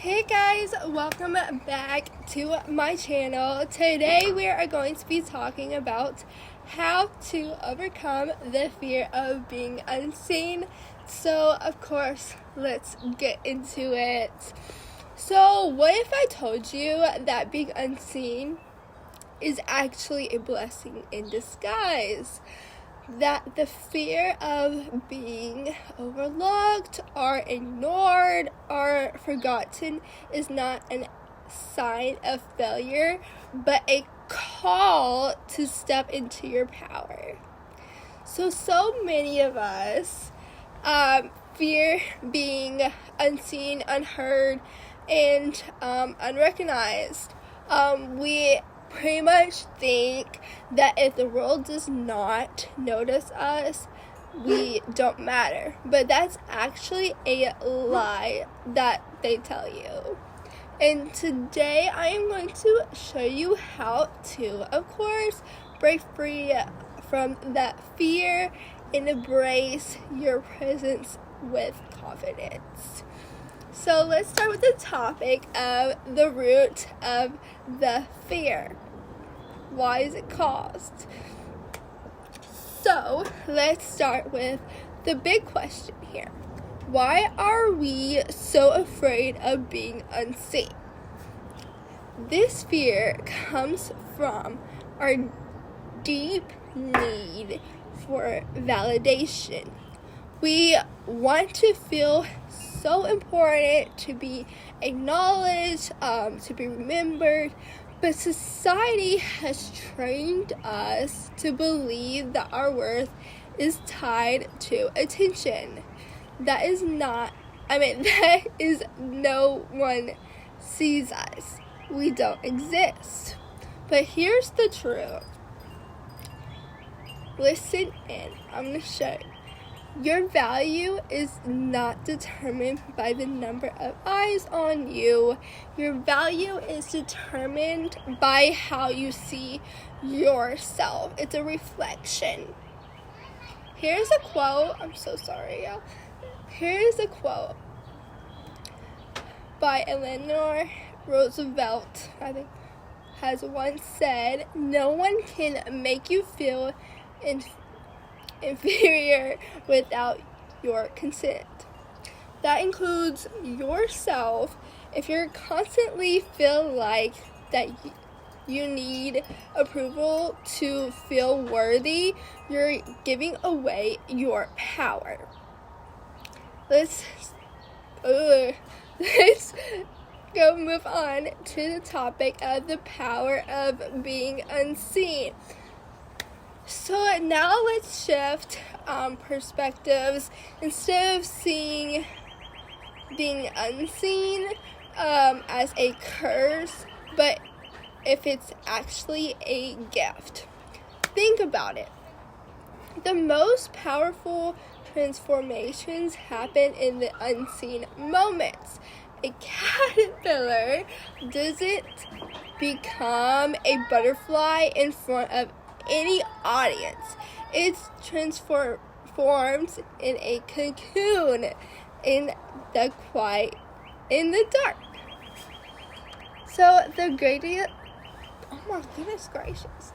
Hey guys, welcome back to my channel. Today we are going to be talking about how to overcome the fear of being unseen. So of course, let's get into it. So what if I told you that being unseen is actually a blessing in disguise? That the fear of being overlooked or ignored or forgotten is not a sign of failure, but a call to step into your power. So many of us fear being unseen, unheard, and unrecognized. We pretty much think that if the world does not notice us, we don't matter. But that's actually a lie that they tell you. And today I am going to show you how to, of course, break free from that fear and embrace your presence with confidence. So let's start with the topic of the root of the fear. Why is it caused? So let's start with the big question here. Why are we so afraid of being unseen? This fear comes from our deep need for validation. We want to feel so important, to be acknowledged, to be remembered, but society has trained us to believe that our worth is tied to attention. That is no one sees us. We don't exist. But here's the truth. Listen in. I'm going to show you. Your value is not determined by the number of eyes on you. Your value is determined by how you see yourself. It's a reflection. Here's a quote. I'm so sorry, y'all. Here's a quote by Eleanor Roosevelt, I think, has once said, "No one can make you feel inferior without your consent." That includes yourself. If you constantly feel like that you need approval to feel worthy, you're giving away your power. Let's go move on to the topic of the power of being unseen. So now let's shift perspectives. Instead of seeing being unseen as a curse, but if it's actually a gift. Think about it. The most powerful transformations happen in the unseen moments. A caterpillar doesn't become a butterfly in front of any audience. It's transforms in a cocoon in the dark. So oh my goodness gracious.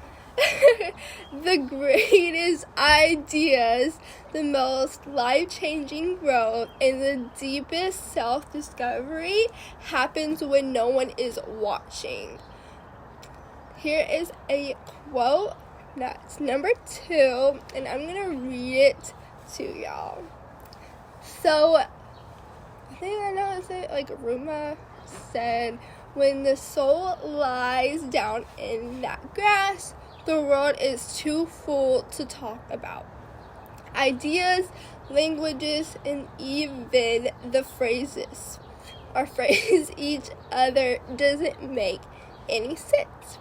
The greatest ideas, the most life-changing growth, and the deepest self-discovery happens when no one is watching. Here is a quote. That's number 2, and I'm going to read it to y'all. So, I think I know it, like Ruma said, "When the soul lies down in that grass, the world is too full to talk about. Ideas, languages, and even the phrases or phrase each other doesn't make any sense."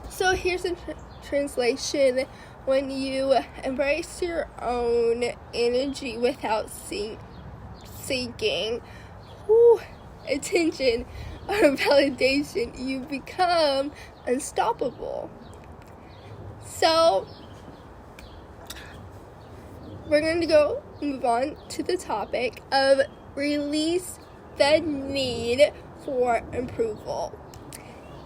So here's a translation. When you embrace your own energy without seeking attention or validation, you become unstoppable. So we're going to move on to the topic of release the need for approval.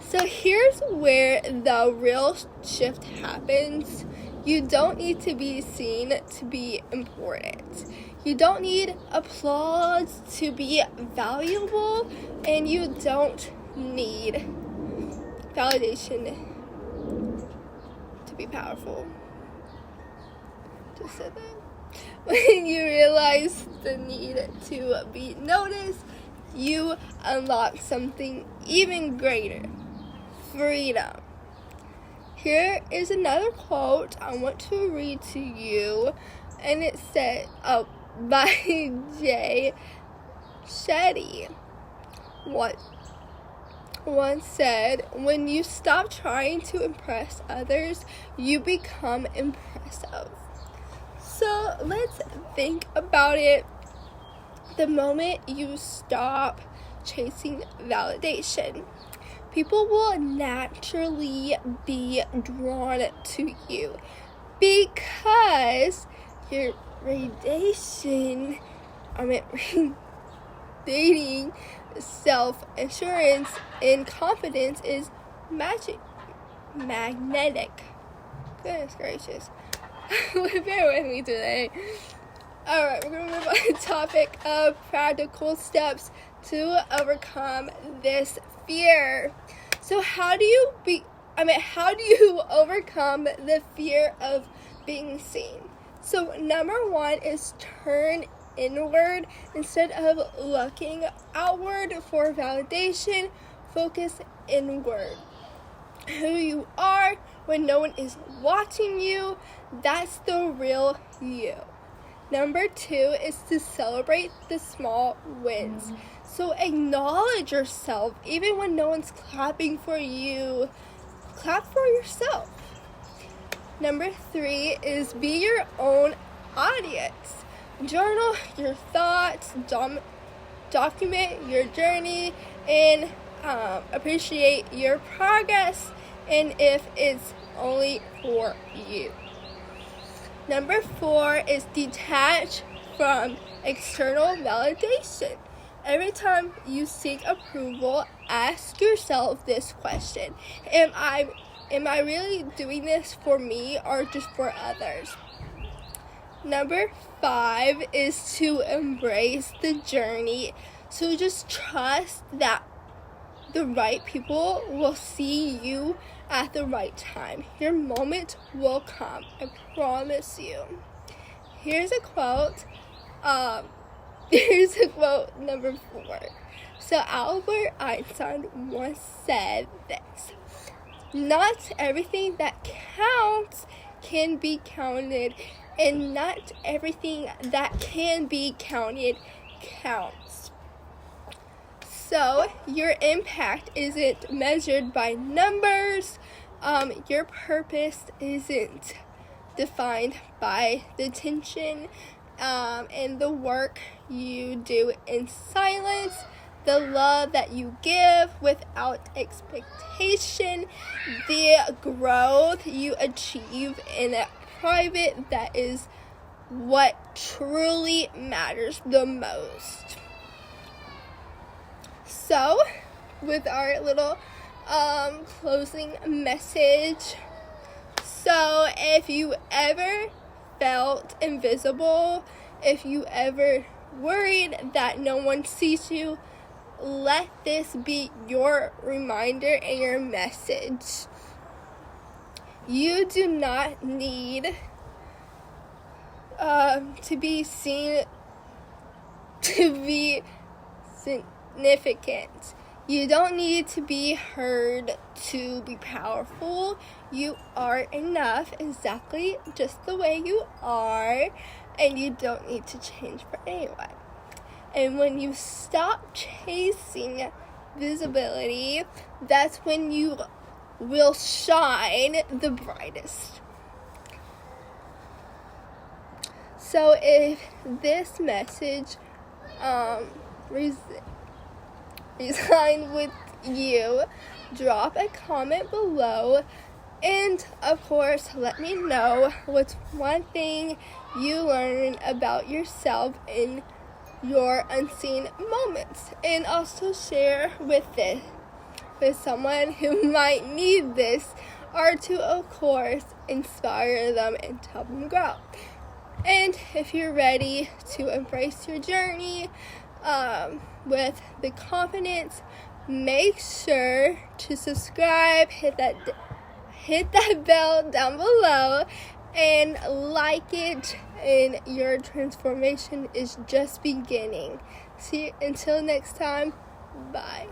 So here's where the real shift happens. You don't need to be seen to be important. You don't need applause to be valuable, and you don't need validation to be powerful. Just said that. When you realize the need to be noticed, you unlock something even greater: freedom. Here is another quote I want to read to you, and it said by Jay Shetty. Once said, when you stop trying to impress others, you become impressive. So let's think about it. The moment you stop chasing validation, people will naturally be drawn to you because your radiation, dating, self-assurance, and confidence is magnetic. Goodness gracious. Bear with me today. Alright, we're going to move on to the topic of practical steps to overcome this fear. So how do you overcome the fear of being seen? So number one is turn inward instead of looking outward for validation. Focus inward. Who you are when no one is watching you, that's the real you. Number two is to celebrate the small wins. So acknowledge yourself. Even when no one's clapping for you, clap for yourself. Number three is be your own audience. Journal your thoughts, document your journey, and appreciate your progress, and if it's only for you. Number four is detach from external validation. Every time you seek approval, ask yourself this question: Am I really doing this for me or just for others? Number five is to embrace the journey. So just trust that the right people will see you at the right time. Your moment will come. I promise you. Here's a quote. Here's a quote number four. So Albert Einstein once said this: not everything that counts can be counted, and not everything that can be counted counts. So your impact isn't measured by numbers. Your purpose isn't defined by the attention and the work you do in silence, the love that you give without expectation, the growth you achieve in private. That is what truly matters the most. So, with our little closing message, so if you ever felt invisible, if you ever worried that no one sees you, let this be your reminder and your message. You do not need to be seen to be significant. You don't need to be heard to be powerful. You are enough exactly just the way you are, and you don't need to change for anyone. And when you stop chasing visibility, that's when you will shine the brightest. So if this message resoned with you, drop a comment below, and of course let me know what's one thing you learned about yourself in your unseen moments, and also share with someone who might need this, or to, of course, inspire them and help them grow. And if you're ready to embrace your journey with the confidence, make sure to subscribe, hit that bell down below, and like it. And your transformation is just beginning. See you until next time. Bye.